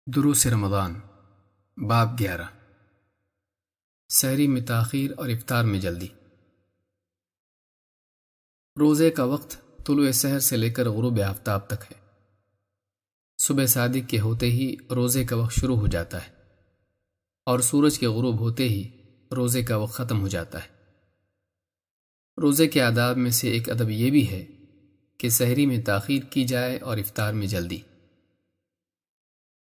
دروس رمضان باب 11 سحری میں تاخیر اور افطار میں جلدی۔ روزے کا وقت طلوع سحر سے لے کر غروب آفتاب تک ہے۔ صبح صادق کے ہوتے ہی روزے کا وقت شروع ہو جاتا ہے اور سورج کے غروب ہوتے ہی روزے کا وقت ختم ہو جاتا ہے۔ روزے کے آداب میں سے ایک ادب یہ بھی ہے کہ سحری میں تاخیر کی جائے اور افطار میں جلدی،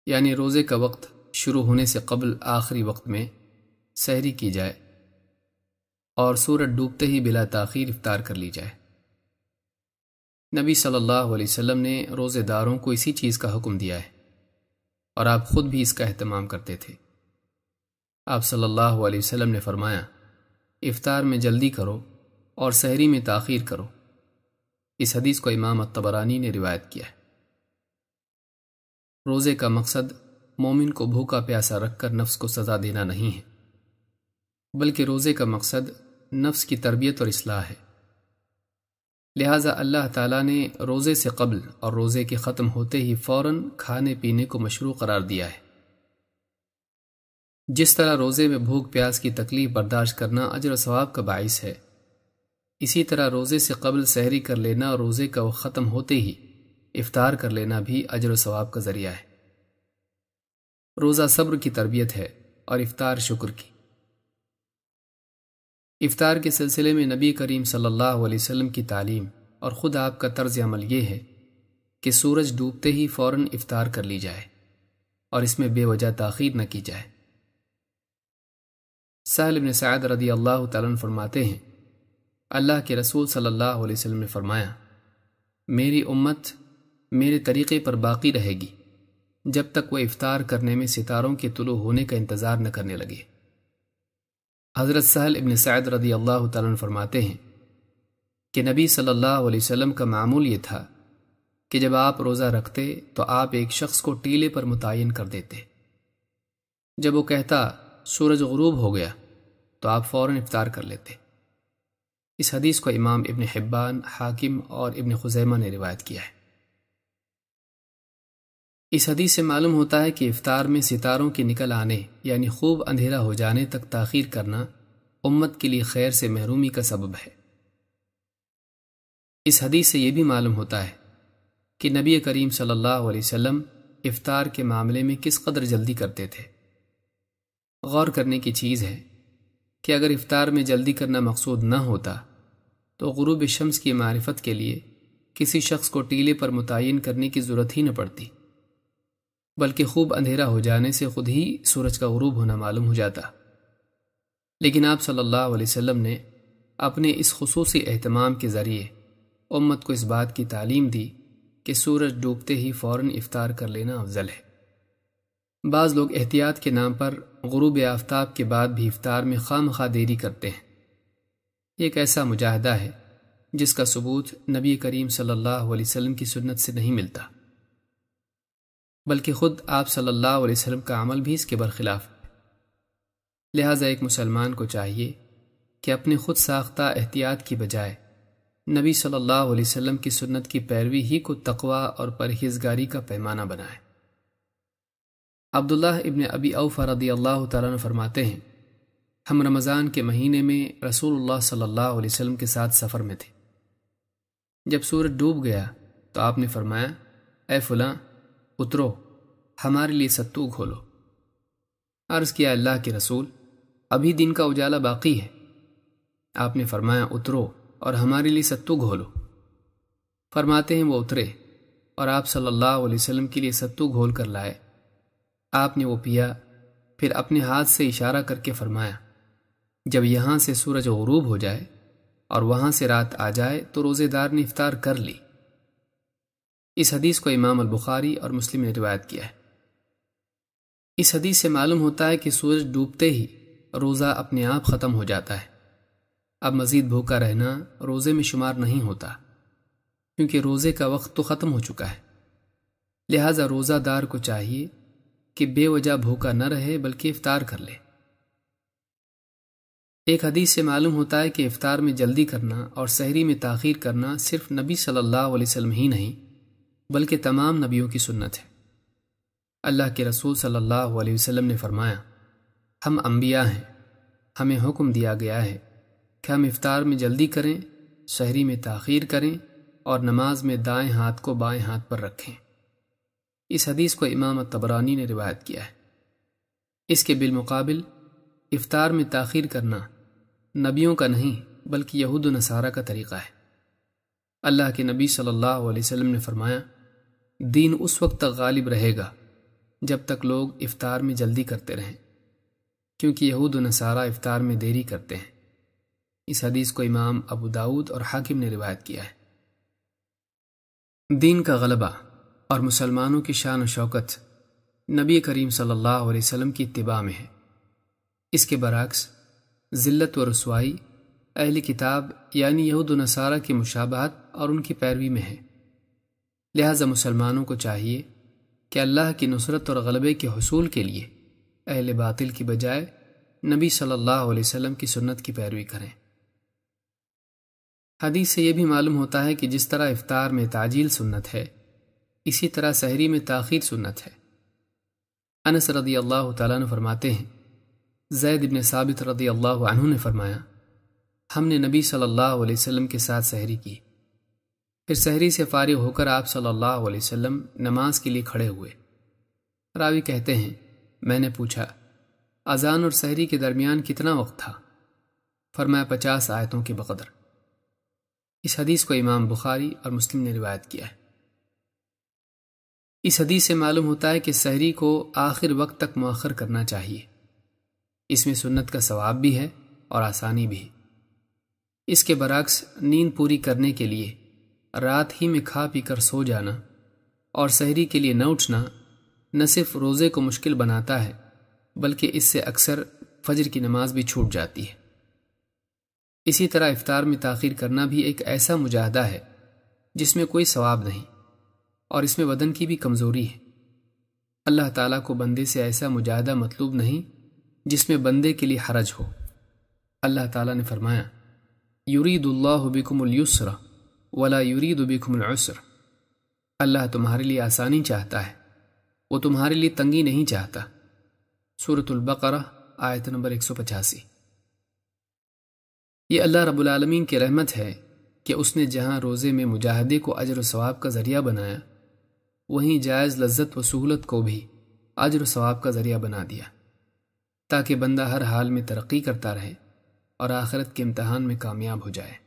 یعنی روزے کا وقت شروع ہونے سے قبل آخری وقت میں سحری کی جائے اور سورج ڈوبتے ہی بلا تاخیر افطار کر لی جائے۔ نبی صلی اللہ علیہ وسلم نے روزے داروں کو اسی چیز کا حکم دیا ہے اور آپ خود بھی اس کا اہتمام کرتے تھے۔ آپ صلی اللہ علیہ وسلم نے فرمایا، افطار میں جلدی کرو اور سحری میں تاخیر کرو۔ اس حدیث کو امام الطبرانی نے روایت کیا ہے۔ روزے کا مقصد مومن کو بھوکا پیاسا رکھ کر نفس کو سزا دینا نہیں ہے، بلکہ روزے کا مقصد نفس کی تربیت اور اصلاح ہے۔ لہٰذا اللہ تعالیٰ نے روزے سے قبل اور روزے کے ختم ہوتے ہی فوراً کھانے پینے کو مشروع قرار دیا ہے۔ جس طرح روزے میں بھوک پیاس کی تکلیف برداشت کرنا اجر و ثواب کا باعث ہے، اسی طرح روزے سے قبل سحری کر لینا اور روزے کا وقت ختم ہوتے ہی افطار کر لینا بھی اجر و ثواب کا ذریعہ ہے۔ روزہ صبر کی تربیت ہے اور افطار شکر کی۔ افطار کے سلسلے میں نبی کریم صلی اللہ علیہ وسلم کی تعلیم اور خود آپ کا طرز عمل یہ ہے کہ سورج ڈوبتے ہی فوراً افطار کر لی جائے اور اس میں بے وجہ تاخیر نہ کی جائے۔ سہل بن سعد رضی اللہ تعالیٰ عنہ فرماتے ہیں، اللہ کے رسول صلی اللہ علیہ وسلم نے فرمایا، میری امت میرے طریقے پر باقی رہے گی جب تک وہ افطار کرنے میں ستاروں کے طلوع ہونے کا انتظار نہ کرنے لگے۔ حضرت سہل ابن سعد رضی اللہ تعالیٰ عنہ فرماتے ہیں کہ نبی صلی اللہ علیہ وسلم کا معمول یہ تھا کہ جب آپ روزہ رکھتے تو آپ ایک شخص کو ٹیلے پر متعین کر دیتے۔ جب وہ کہتا سورج غروب ہو گیا تو آپ فوراً افطار کر لیتے۔ اس حدیث کو امام ابن حبان، حاکم اور ابن خزیمہ نے روایت کیا ہے۔ اس حدیث سے معلوم ہوتا ہے کہ افطار میں ستاروں کے نکل آنے یعنی خوب اندھیرا ہو جانے تک تاخیر کرنا امت کے لیے خیر سے محرومی کا سبب ہے۔ اس حدیث سے یہ بھی معلوم ہوتا ہے کہ نبی کریم صلی اللہ علیہ وسلم افطار کے معاملے میں کس قدر جلدی کرتے تھے۔ غور کرنے کی چیز ہے کہ اگر افطار میں جلدی کرنا مقصود نہ ہوتا تو غروب شمس کی معرفت کے لیے کسی شخص کو ٹیلے پر متعین کرنے کی ضرورت ہی نہ پڑتی، بلکہ خوب اندھیرا ہو جانے سے خود ہی سورج کا غروب ہونا معلوم ہو جاتا۔ لیکن آپ صلی اللہ علیہ وسلم نے اپنے اس خصوصی اہتمام کے ذریعے امت کو اس بات کی تعلیم دی کہ سورج ڈوبتے ہی فوراً افطار کر لینا افضل ہے۔ بعض لوگ احتیاط کے نام پر غروب آفتاب کے بعد بھی افطار میں خواہ دیری کرتے ہیں۔ یہ ایک ایسا مجاہدہ ہے جس کا ثبوت نبی کریم صلی اللہ علیہ وسلم کی سنت سے نہیں ملتا، بلکہ خود آپ صلی اللہ علیہ وسلم کا عمل بھی اس کے برخلاف ہے۔ لہٰذا ایک مسلمان کو چاہیے کہ اپنے خود ساختہ احتیاط کی بجائے نبی صلی اللہ علیہ وسلم کی سنت کی پیروی ہی کو تقویٰ اور پرہیزگاری کا پیمانہ بنائے۔ عبداللہ ابن ابی اوفیٰ رضی اللہ تعالیٰ عنہ فرماتے ہیں، ہم رمضان کے مہینے میں رسول اللہ صلی اللہ علیہ وسلم کے ساتھ سفر میں تھے۔ جب سورج ڈوب گیا تو آپ نے فرمایا، اے فلاں، اترو، ہمارے لیے ستو کھولو۔ عرض کیا، اللہ کے رسول، ابھی دن کا اجالا باقی ہے۔ آپ نے فرمایا، اترو اور ہمارے لیے ستو گھولو۔ فرماتے ہیں وہ اترے اور آپ صلی اللہ علیہ وسلم کے لیے ستو گھول کر لائے۔ آپ نے وہ پیا، پھر اپنے ہاتھ سے اشارہ کر کے فرمایا، جب یہاں سے سورج غروب ہو جائے اور وہاں سے رات آ جائے تو روزے دار نے افطار کر لی۔ اس حدیث کو امام البخاری اور مسلم نے روایت کیا ہے۔ اس حدیث سے معلوم ہوتا ہے کہ سورج ڈوبتے ہی روزہ اپنے آپ ختم ہو جاتا ہے۔ اب مزید بھوکا رہنا روزے میں شمار نہیں ہوتا، کیونکہ روزے کا وقت تو ختم ہو چکا ہے۔ لہٰذا روزہ دار کو چاہیے کہ بے وجہ بھوکا نہ رہے بلکہ افطار کر لے۔ ایک حدیث سے معلوم ہوتا ہے کہ افطار میں جلدی کرنا اور سحری میں تاخیر کرنا صرف نبی صلی اللہ علیہ وسلم ہی نہیں بلکہ تمام نبیوں کی سنت ہے۔ اللہ کے رسول صلی اللہ علیہ وسلم نے فرمایا، ہم انبیاء ہیں، ہمیں حکم دیا گیا ہے کہ ہم افطار میں جلدی کریں، سحری میں تاخیر کریں اور نماز میں دائیں ہاتھ کو بائیں ہاتھ پر رکھیں۔ اس حدیث کو امام طبرانی نے روایت کیا ہے۔ اس کے بالمقابل افطار میں تاخیر کرنا نبیوں کا نہیں بلکہ یہود و نصارہ کا طریقہ ہے۔ اللہ کے نبی صلی اللہ علیہ وسلم نے فرمایا، دین اس وقت تک غالب رہے گا جب تک لوگ افطار میں جلدی کرتے رہیں، کیونکہ یہود و نصارہ افطار میں دیری کرتے ہیں۔ اس حدیث کو امام ابو داؤد اور حاکم نے روایت کیا ہے۔ دین کا غلبہ اور مسلمانوں کی شان و شوکت نبی کریم صلی اللہ علیہ وسلم کی اتباع میں ہے۔ اس کے برعکس ذلت و رسوائی اہل کتاب یعنی یہود و نصارہ کی مشابہت اور ان کی پیروی میں ہے۔ لہذا مسلمانوں کو چاہیے کہ اللہ کی نصرت اور غلبے کے حصول کے لیے اہل باطل کی بجائے نبی صلی اللہ علیہ وسلم کی سنت کی پیروی کریں۔ حدیث سے یہ بھی معلوم ہوتا ہے کہ جس طرح افطار میں تعجیل سنت ہے، اسی طرح سحری میں تاخیر سنت ہے۔ انس رضی اللہ تعالیٰ عنہ فرماتے ہیں، زید بن ثابت رضی اللہ عنہ نے فرمایا، ہم نے نبی صلی اللہ علیہ وسلم کے ساتھ سحری کی، پھر سحری سے فارغ ہو کر آپ صلی اللہ علیہ وسلم نماز کے لیے کھڑے ہوئے۔ راوی کہتے ہیں، میں نے پوچھا، اذان اور سحری کے درمیان کتنا وقت تھا؟ فرمایا 50 آیتوں کے بقدر۔ اس حدیث کو امام بخاری اور مسلم نے روایت کیا ہے۔ اس حدیث سے معلوم ہوتا ہے کہ سحری کو آخر وقت تک مؤخر کرنا چاہیے۔ اس میں سنت کا ثواب بھی ہے اور آسانی بھی۔ اس کے برعکس نیند پوری کرنے کے لیے رات ہی میں کھا پی کر سو جانا اور سحری کے لیے نہ اٹھنا نہ صرف روزے کو مشکل بناتا ہے بلکہ اس سے اکثر فجر کی نماز بھی چھوٹ جاتی ہے۔ اسی طرح افطار میں تاخیر کرنا بھی ایک ایسا مجاہدہ ہے جس میں کوئی ثواب نہیں اور اس میں بدن کی بھی کمزوری ہے۔ اللہ تعالیٰ کو بندے سے ایسا مجاہدہ مطلوب نہیں جس میں بندے کے لیے حرج ہو۔ اللہ تعالیٰ نے فرمایا، یرید اللہ بکم اليسر ولا یرید بکم العسر۔ اللہ تمہارے لیے آسانی چاہتا ہے، وہ تمہارے لیے تنگی نہیں چاہتا۔ سورۃ البقرہ آیت نمبر 185۔ یہ اللہ رب العالمین کی رحمت ہے کہ اس نے جہاں روزے میں مجاہدے کو اجر و ثواب کا ذریعہ بنایا، وہیں جائز لذت و سہولت کو بھی اجر و ثواب کا ذریعہ بنا دیا، تاکہ بندہ ہر حال میں ترقی کرتا رہے اور آخرت کے امتحان میں کامیاب ہو جائے۔